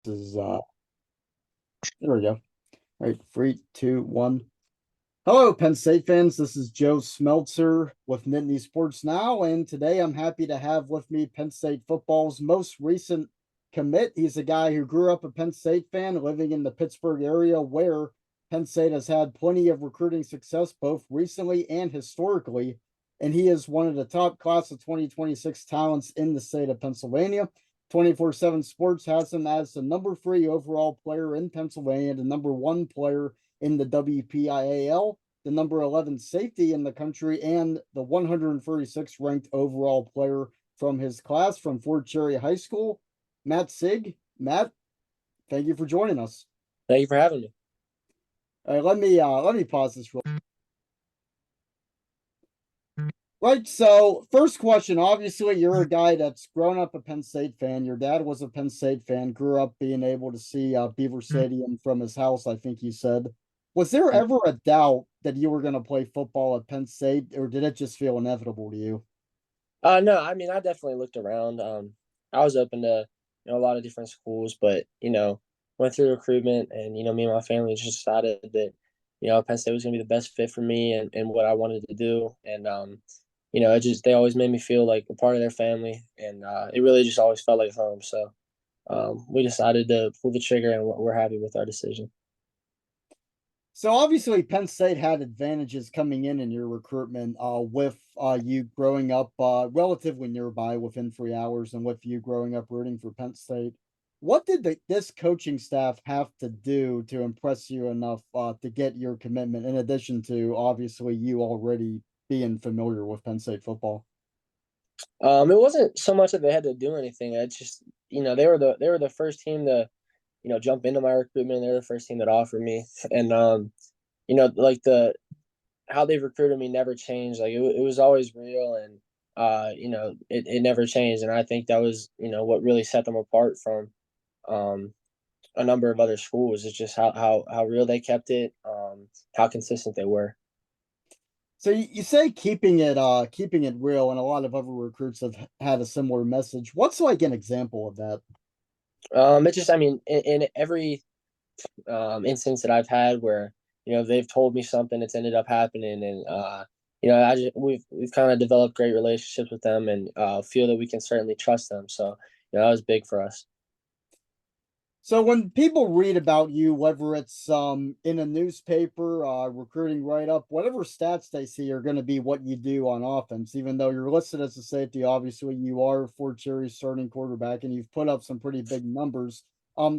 There we go. All right, 3, 2, 1. Hello, Penn State fans. This is Joe Smeltzer with Nittany Sports Now, and today I'm happy to have with me Penn State football's most recent commit. He's a guy who grew up a Penn State fan, living in the Pittsburgh area, where Penn State has had plenty of recruiting success, both recently and historically. And he is one of the top class of 2026 talents in the state of Pennsylvania. 24/7 Sports has him as the number 3 overall player in Pennsylvania, the number 1 player in the WPIAL, the number 11 safety in the country, and the 136th ranked overall player from his class from Fort Cherry High School, Matt Sieg. Matt, thank you for joining us. Thank you for having me. All right, let me pause this real. Right, so first question. Obviously, you're a guy that's grown up a Penn State fan. Your dad was a Penn State fan, grew up being able to see Beaver Stadium from his house, I think you said. Was there ever a doubt that you were going to play football at Penn State, or did it just feel inevitable to you? No, I mean, I definitely looked around. I was open to a lot of different schools, but went through recruitment, and me and my family just decided that Penn State was going to be the best fit for me and what I wanted to do, and they always made me feel like a part of their family, and it really just always felt like home. So we decided to pull the trigger, and we're happy with our decision. So obviously, Penn State had advantages coming in your recruitment, with you growing up relatively nearby, within 3 hours, and with you growing up rooting for Penn State. What did this coaching staff have to do to impress you enough to get your commitment? In addition to obviously you already being familiar with Penn State football. It wasn't so much that they had to do anything. It's just they were the first team to jump into my recruitment. They're the first team that offered me, and like the how they recruited me never changed. Like it was always real, and it never changed. And I think that was what really set them apart from um a number of other schools. It's just how real they kept it, how consistent they were. So you say keeping it real, and a lot of other recruits have had a similar message. What's like an example of that? It just I mean in every instance that I've had where they've told me something, it's ended up happening, and we've kind of developed great relationships with them, and feel that we can certainly trust them. So that was big for us. So when people read about you, whether it's in a newspaper, recruiting write up, whatever stats they see are going to be what you do on offense. Even though you're listed as a safety, obviously you are Fort Cherry's starting quarterback, and you've put up some pretty big numbers.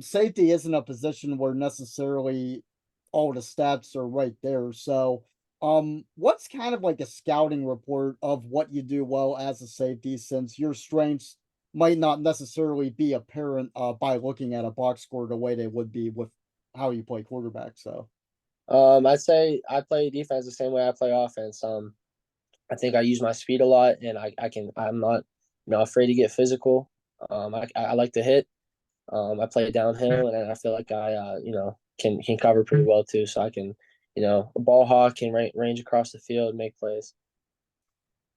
Safety isn't a position where necessarily all the stats are right there. So, what's kind of like a scouting report of what you do well as a safety, since your strengths might not necessarily be apparent by looking at a box score the way they would be with how you play quarterback. So, I'd say I play defense the same way I play offense. I think I use my speed a lot, and I'm not afraid to get physical. I like to hit. I play downhill, and I feel like I can cover pretty well too. So I can a ball hawk can range across the field, and make plays.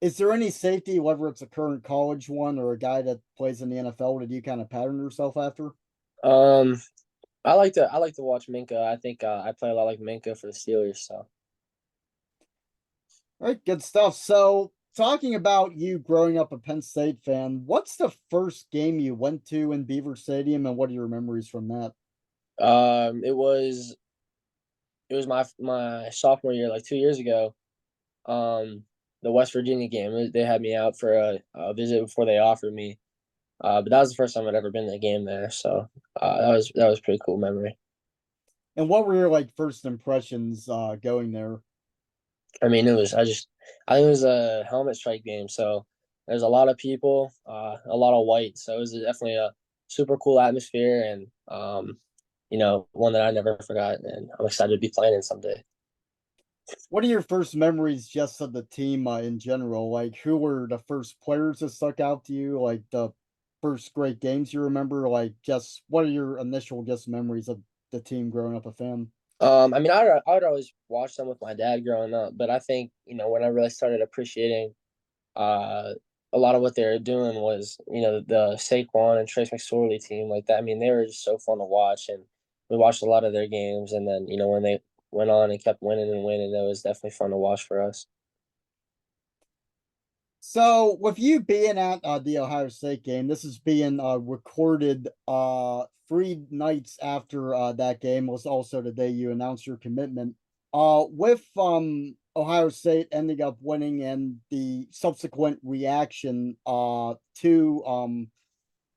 is there any safety, whether it's a current college one or a guy that plays in the NFL, that you kind of pattern yourself after? Um, I like to watch Minka. I think I play a lot like Minka for the Steelers. So All right, good stuff. So, talking about you growing up a Penn State fan, what's the first game you went to in Beaver Stadium, and what are your memories from that? it was my sophomore year, like 2 years ago. Um, the West Virginia game. They had me out for a visit before they offered me. But that was the first time I'd ever been to a game there. So that was a pretty cool memory. And what were your like first impressions going there? I mean, I think it was a helmet strike game. So there's a lot of people, a lot of white. So it was definitely a super cool atmosphere, and one that I never forgot. And I'm excited to be playing in someday. What are your first memories just of the team in general? Like, who were the first players that stuck out to you? Like the first great games you remember? Like, just what are your initial just memories of the team growing up a fan? I mean, I would always watch them with my dad growing up, but I think when I really started appreciating uh a lot of what they were doing was, the Saquon and Trace McSorley team like that. I mean, they were just so fun to watch, and we watched a lot of their games. And then, when they went on and kept winning and winning, it was definitely fun to watch for us. So with you being at the Ohio State game, this is being recorded 3 nights after that game was also the day you announced your commitment. With Ohio State ending up winning and the subsequent reaction to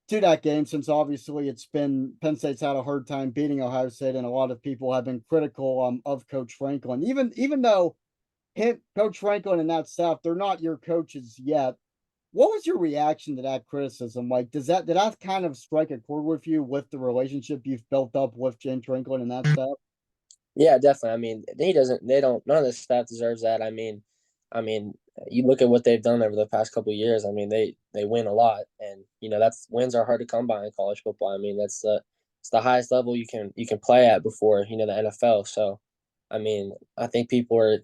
that game, since obviously it's been Penn State's had a hard time beating Ohio State, and a lot of people have been critical of Coach Franklin, even though Coach Franklin and that staff, they're not your coaches yet. What was your reaction to that criticism? Like, did that kind of strike a chord with you with the relationship you've built up with James Franklin and that staff? Yeah, definitely. I mean, he doesn't. They don't. None of the staff deserves that. I mean, you look at what they've done over the past couple of years. I mean, they win a lot, and that's wins are hard to come by in college football. I mean, it's the highest level you can play at before the NFL. So, I mean, I think people are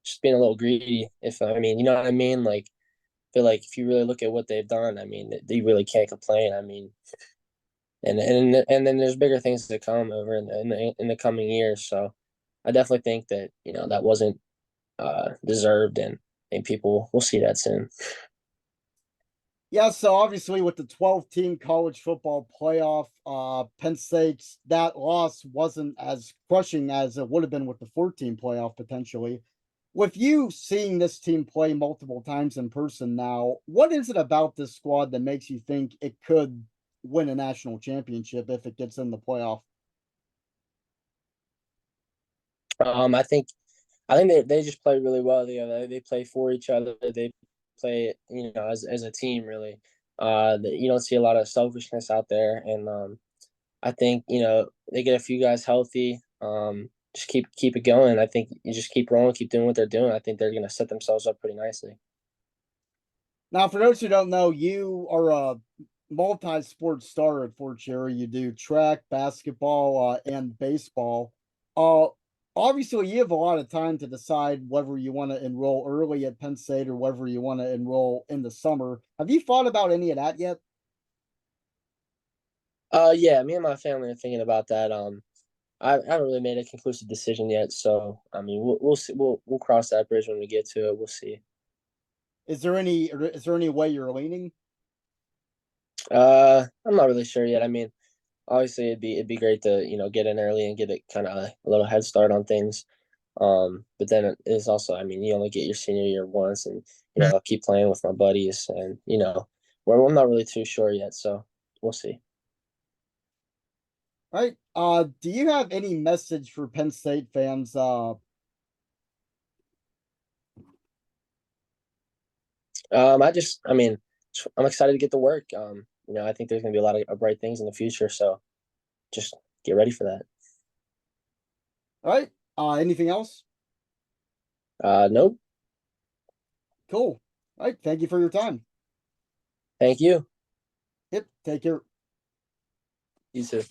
just being a little greedy. If I mean, you know what I mean? Like, I feel like if you really look at what they've done, I mean, they really can't complain. I mean, and then there's bigger things to come over in the coming years. So I definitely think that that wasn't deserved, and people will see that soon. Yeah, so obviously with the 12-team college football playoff, Penn State's that loss wasn't as crushing as it would have been with the 14 playoff potentially. With you seeing this team play multiple times in person now, what is it about this squad that makes you think it could win a national championship if it gets in the playoff? I think they just play really well together. They play for each other. They play as a team really. You don't see a lot of selfishness out there, and I think they get a few guys healthy. Just keep it going. I think you just keep rolling, keep doing what they're doing. I think they're going to set themselves up pretty nicely. Now, for those who don't know, you are a multi-sport star at Fort Cherry. You do track, basketball, and baseball. Uh, Obviously, you have a lot of time to decide whether you want to enroll early at Penn State or whether you want to enroll in the summer. Have you thought about any of that yet? Yeah, me and my family are thinking about that. I haven't really made a conclusive decision yet, so I mean, we'll see. We'll cross that bridge when we get to it. We'll see. Is there any way you're leaning? I'm not really sure yet. I mean, obviously, it'd be great to get in early and get it kind of a little head start on things. But then it is also, I mean, you only get your senior year once, and I'll keep playing with my buddies, and where I'm not really too sure yet, so we'll see. All right. Do you have any message for Penn State fans? I mean, I'm excited to get to work. I think there's gonna be a lot of bright things in the future, so just get ready for that. All right. Anything else? Nope. Cool. All right. Thank you for your time. Thank you. Yep. Take care. You too.